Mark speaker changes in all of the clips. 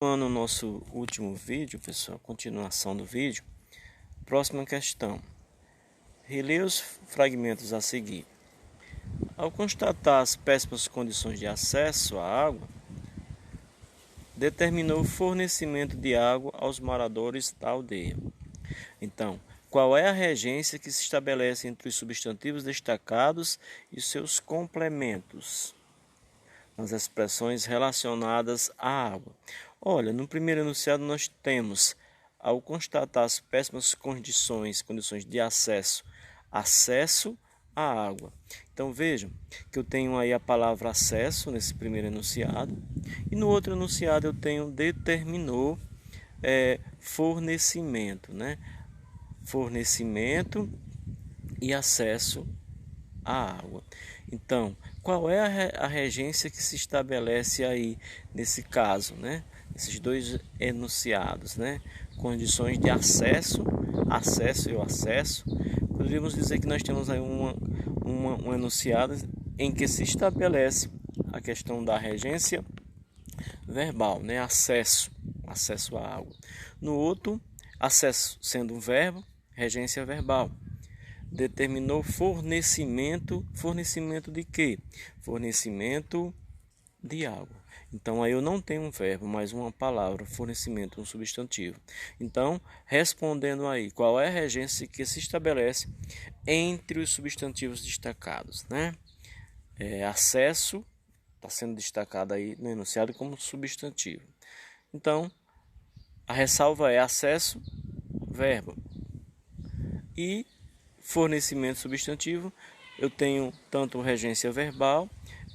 Speaker 1: No nosso último vídeo, pessoal, continuação do vídeo, próxima questão. Releia os fragmentos a seguir. Ao constatar as péssimas condições de acesso à água, determinou o fornecimento de água aos moradores da aldeia. Então, qual é a regência que se estabelece entre os substantivos destacados e seus complementos nas expressões relacionadas à água? Olha, no primeiro enunciado nós temos, ao constatar as péssimas condições de acesso à água. Então vejam que eu tenho aí a palavra acesso nesse primeiro enunciado, e no outro enunciado eu tenho determinou fornecimento, né? Fornecimento e acesso à água. Então, qual é a regência que se estabelece aí nesse caso, né? Esses dois enunciados, né? Condições de acesso e o acesso. Poderíamos dizer que nós temos aí um enunciado em que se estabelece a questão da regência verbal, né? Acesso à água. No outro, acesso sendo um verbo, regência verbal. Determinou fornecimento de quê? Fornecimento de água. Então aí eu não tenho um verbo, mas uma palavra, fornecimento, um substantivo. Então, respondendo aí, qual é a regência que se estabelece entre os substantivos destacados, né? Acesso está sendo destacado aí no enunciado como substantivo. Então, a ressalva é acesso, verbo. E fornecimento substantivo, eu tenho tanto regência verbal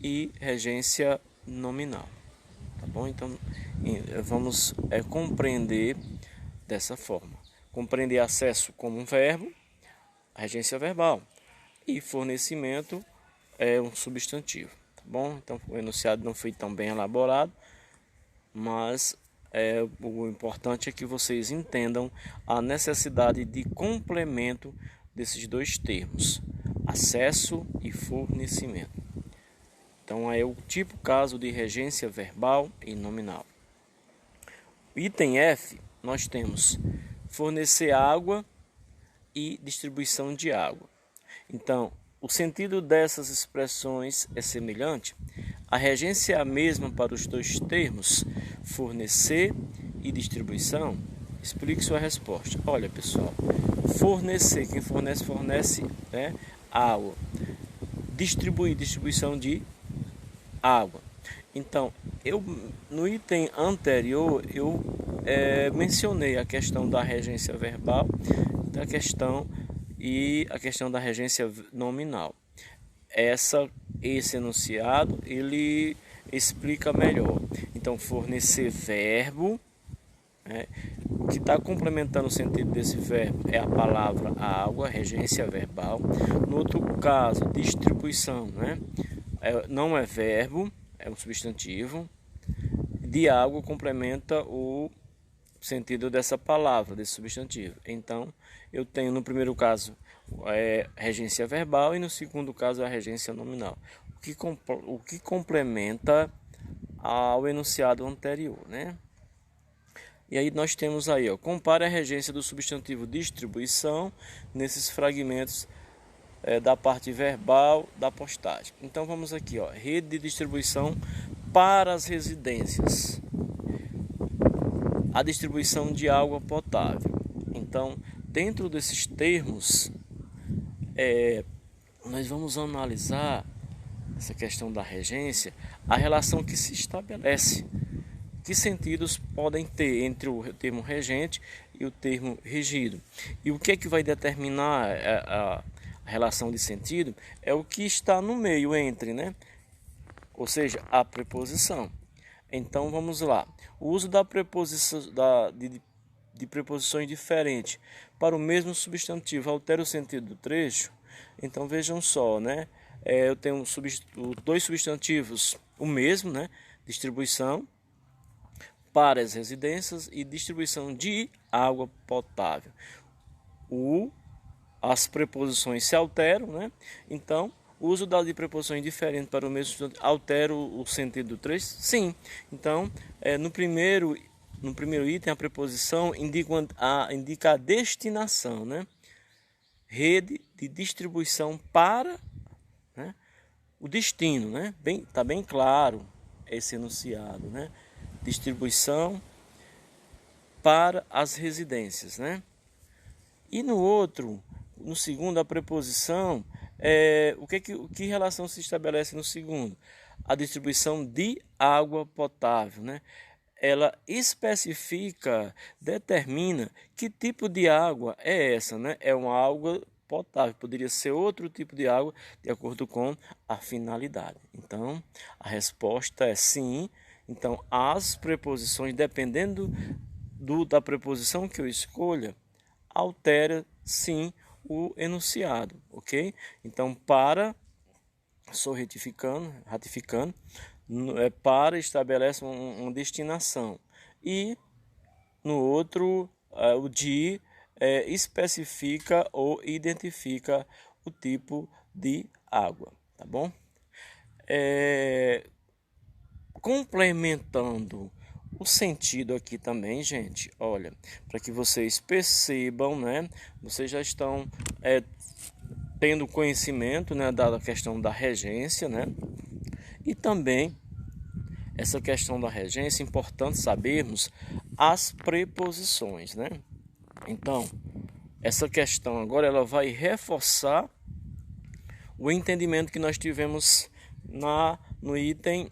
Speaker 1: e regência nominal. Tá bom? Então, vamos compreender dessa forma. Compreender acesso como um verbo, regência verbal, e fornecimento é um substantivo. Tá bom? Então, o enunciado não foi tão bem elaborado, mas o importante é que vocês entendam a necessidade de complemento desses dois termos, acesso e fornecimento. Então, é o tipo caso de regência verbal e nominal. Item F, nós temos fornecer água e distribuição de água. Então, o sentido dessas expressões é semelhante. A regência é a mesma para os dois termos, fornecer e distribuição. Explique sua resposta. Olha, pessoal, fornecer, quem fornece água. Distribuição de água. Então, no item anterior, eu mencionei a questão da regência verbal, e a questão da regência nominal. Esse enunciado, ele explica melhor. Então, fornecer verbo, o que está complementando o sentido desse verbo é a palavra água, regência verbal. No outro caso, distribuição, não é verbo, é um substantivo. De água complementa o sentido dessa palavra, desse substantivo. Então, eu tenho no primeiro caso regência verbal e no segundo caso a regência nominal, o que complementa ao enunciado anterior, né? E aí nós temos aí, compare a regência do substantivo distribuição nesses fragmentos da parte verbal da postagem. Então vamos aqui, rede de distribuição para as residências. A distribuição de água potável. Então, dentro desses termos, nós vamos analisar essa questão da regência, a relação que se estabelece. Que sentidos podem ter entre o termo regente e o termo regido? E o que é que vai determinar a relação de sentido? É o que está no meio entre, ou seja, a preposição. Então vamos lá. O uso da preposição de preposições diferentes para o mesmo substantivo altera o sentido do trecho. Então vejam só, eu tenho dois substantivos, o mesmo, distribuição para as residências e distribuição de água potável. As preposições se alteram, Então, o uso de preposições diferentes para o mesmo substantivo altera o sentido do trecho? Sim. Então, no primeiro no primeiro item, a preposição indica a destinação, né? Rede de distribuição para, né, o destino, né? Tá bem claro esse enunciado, né? Distribuição para as residências, né? E no segundo, a preposição, que relação se estabelece no segundo? A distribuição de água potável, né? Ela especifica, determina que tipo de água é essa, né? É uma água potável, poderia ser outro tipo de água, de acordo com a finalidade. Então, a resposta é sim. Então, as preposições, dependendo da preposição que eu escolha, altera sim o enunciado, ok? Então, sou ratificando, para estabelece uma destinação. E no outro, o de especifica ou identifica o tipo de água, tá bom? Complementando o sentido aqui também, gente, olha, para que vocês percebam, né? Vocês já estão tendo conhecimento, né, da questão da regência, né? E também essa questão da regência, é importante sabermos as preposições, né? Então, essa questão agora ela vai reforçar o entendimento que nós tivemos no item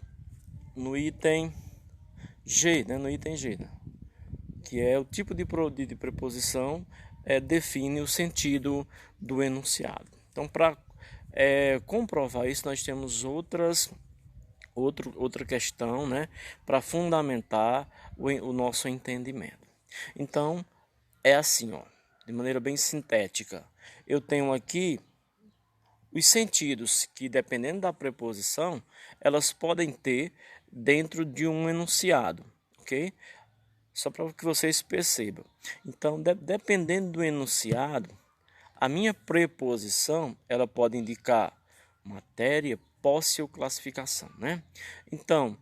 Speaker 1: G, né? No item G, né? Que é o tipo de preposição define o sentido do enunciado. Então, para comprovar isso, nós temos outra questão, né, para fundamentar o nosso entendimento. Então, é assim, ó, de maneira bem sintética. Eu tenho aqui os sentidos que, dependendo da preposição, elas podem ter dentro de um enunciado, ok? Só para que vocês percebam. Então, dependendo do enunciado, a minha preposição ela pode indicar matéria, posse ou classificação, né? Então,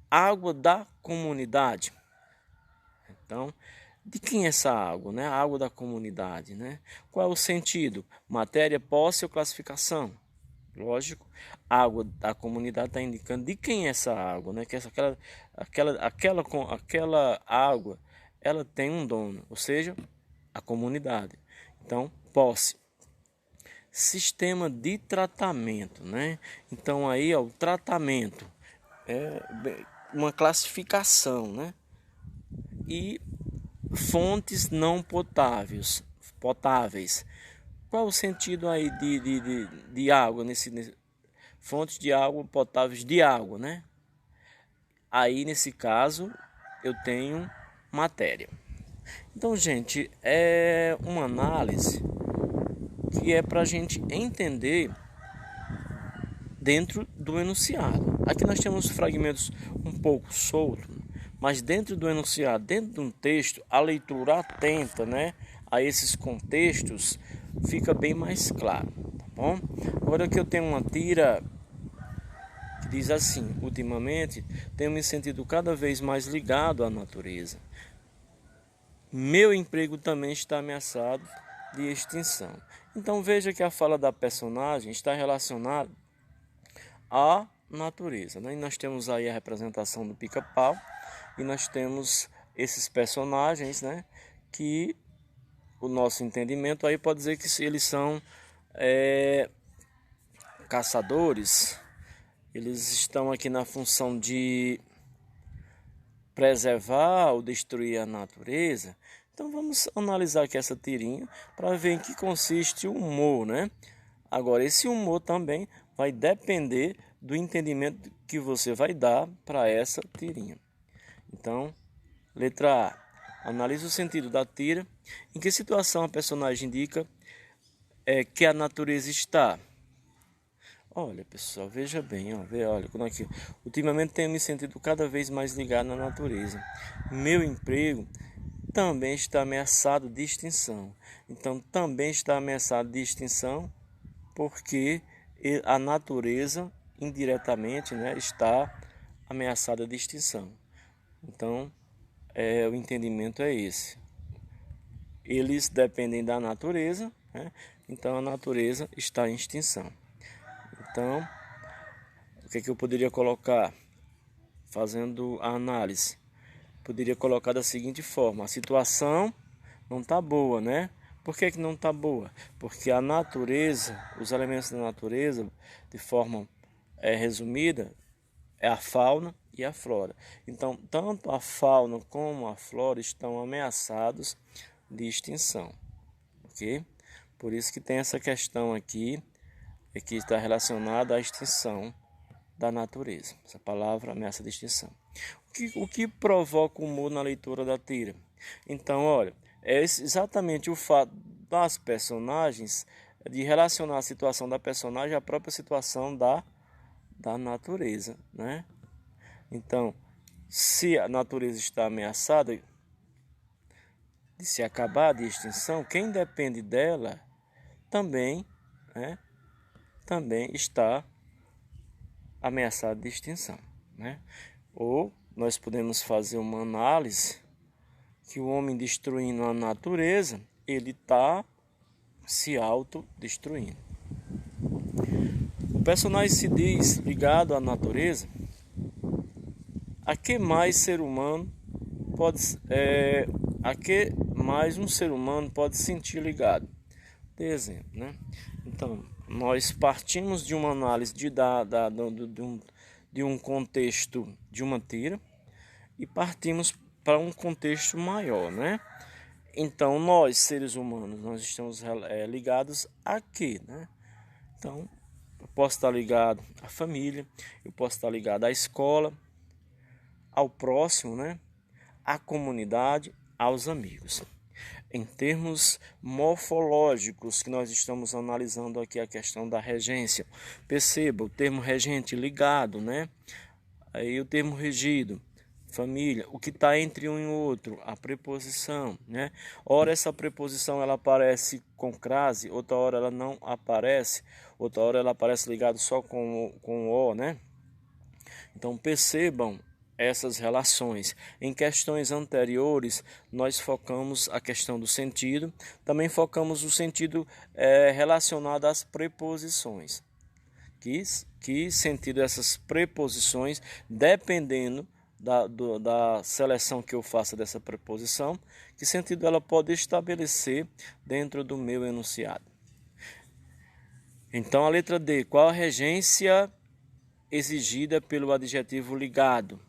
Speaker 1: água da comunidade. Então, de quem é essa água, né? A água da comunidade, né? Qual é o sentido? Matéria, posse ou classificação? Lógico, água da comunidade está indicando de quem é essa água, né? Que aquela água, ela tem um dono, ou seja, a comunidade. Então, posse. Sistema de tratamento, né? Então aí, ó, o tratamento é uma classificação, né? E fontes não potáveis. Qual o sentido aí de água fontes de água potáveis de água, né? Aí nesse caso eu tenho matéria. Então, gente, é uma análise que é para a gente entender dentro do enunciado. Aqui nós temos fragmentos um pouco soltos, mas dentro do enunciado, dentro de um texto, a leitura atenta, né, a esses contextos fica bem mais claro, tá bom? Agora aqui eu tenho uma tira que diz assim: ultimamente tenho me sentido cada vez mais ligado à natureza. Meu emprego também está ameaçado de extinção. Então veja que a fala da personagem está relacionada à natureza, né? E nós temos aí a representação do pica-pau e nós temos esses personagens, né? Que o nosso entendimento aí pode dizer que eles são caçadores. Eles estão aqui na função de preservar ou destruir a natureza. Então vamos analisar aqui essa tirinha para ver em que consiste o humor, né? Agora, esse humor também vai depender do entendimento que você vai dar para essa tirinha. Então, letra A. Analise o sentido da tira. Em que situação a personagem indica que a natureza está? Olha, pessoal, veja bem, ó, olha, como aqui. Ultimamente tenho me sentido cada vez mais ligado na natureza. Meu emprego também está ameaçado de extinção. Então, também está ameaçado de extinção porque a natureza, indiretamente, né, está ameaçada de extinção. Então, o entendimento é esse. Eles dependem da natureza, né? Então a natureza está em extinção. Então, o que eu poderia colocar? Fazendo a análise, poderia colocar da seguinte forma: a situação não está boa, né? Por que não está boa? Porque a natureza, os elementos da natureza, de forma resumida, é a fauna e a flora. Então, tanto a fauna como a flora estão ameaçados de extinção, ok? Por isso que tem essa questão aqui, que está relacionada à extinção da natureza. Essa palavra, ameaça de extinção. O que provoca o humor na leitura da tira? Então, olha, é exatamente o fato das personagens, de relacionar a situação da personagem à própria situação da natureza, né? Então, se a natureza está ameaçada de se acabar, de extinção, quem depende dela também, né, também está ameaçado de extinção, né? Ou nós podemos fazer uma análise que o homem destruindo a natureza, ele está se autodestruindo. O personagem se diz ligado à natureza. A que mais ser humano pode, a que mais um ser humano pode sentir ligado? De exemplo, né? Então, nós partimos de uma análise de um contexto de uma tira e partimos para um contexto maior, né? Então, nós, seres humanos, nós estamos ligados a quê, né? Então, eu posso estar ligado à família, eu posso estar ligado à escola, ao próximo, né? À comunidade, aos amigos. Em termos morfológicos, que nós estamos analisando aqui a questão da regência, perceba o termo regente ligado, né? Aí o termo regido, família, o que está entre um e outro, a preposição, né? Ora essa preposição ela aparece com crase, outra hora ela não aparece, outra hora ela aparece ligado só com o, né? Então percebam essas relações. Em questões anteriores, nós focamos a questão do sentido, também focamos o sentido relacionado às preposições. Que sentido essas preposições, dependendo da seleção que eu faça dessa preposição, que sentido ela pode estabelecer dentro do meu enunciado. Então, a letra D, qual a regência exigida pelo adjetivo ligado?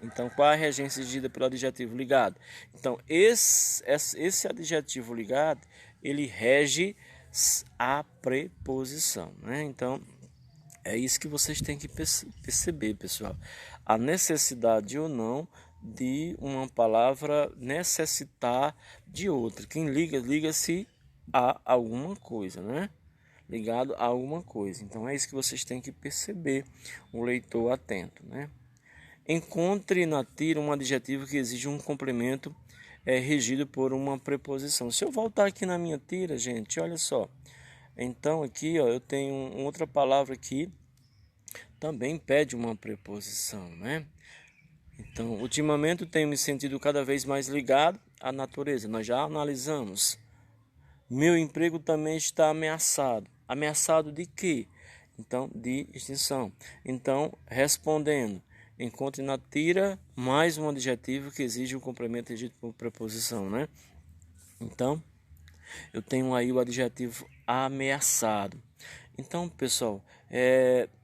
Speaker 1: Então, qual a regência exigida pelo adjetivo ligado? Então, esse adjetivo ligado, ele rege a preposição, né? Então, é isso que vocês têm que perceber, pessoal. A necessidade ou não de uma palavra necessitar de outra. Quem liga-se a alguma coisa, né? Ligado a alguma coisa. Então, é isso que vocês têm que perceber, um leitor atento, né? Encontre na tira um adjetivo que exige um complemento regido por uma preposição. Se eu voltar aqui na minha tira, gente, olha só. Então aqui, ó, eu tenho outra palavra que também pede uma preposição, né? Então, ultimamente eu tenho me sentido cada vez mais ligado à natureza. Nós já analisamos. Meu emprego também está ameaçado. Ameaçado de quê? Então, de extinção. Então, respondendo, encontre na tira mais um adjetivo que exige um complemento regido por preposição, né? Então, eu tenho aí o adjetivo ameaçado. Então, pessoal,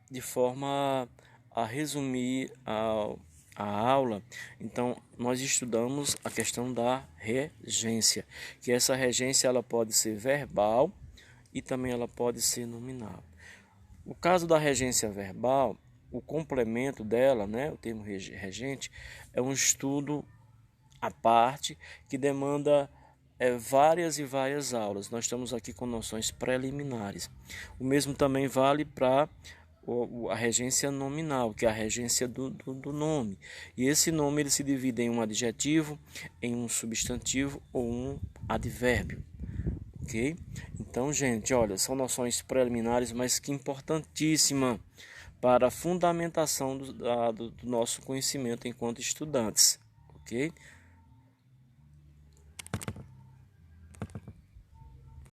Speaker 1: de forma a resumir a aula, então nós estudamos a questão da regência, que essa regência ela pode ser verbal e também ela pode ser nominal. O caso da regência verbal, o complemento dela, né, o termo regente, é um estudo à parte que demanda várias e várias aulas. Nós estamos aqui com noções preliminares. O mesmo também vale para a regência nominal, que é a regência do nome. E esse nome ele se divide em um adjetivo, em um substantivo ou um advérbio. Ok? Então, gente, olha, são noções preliminares, mas que importantíssima para a fundamentação do nosso conhecimento enquanto estudantes. ok?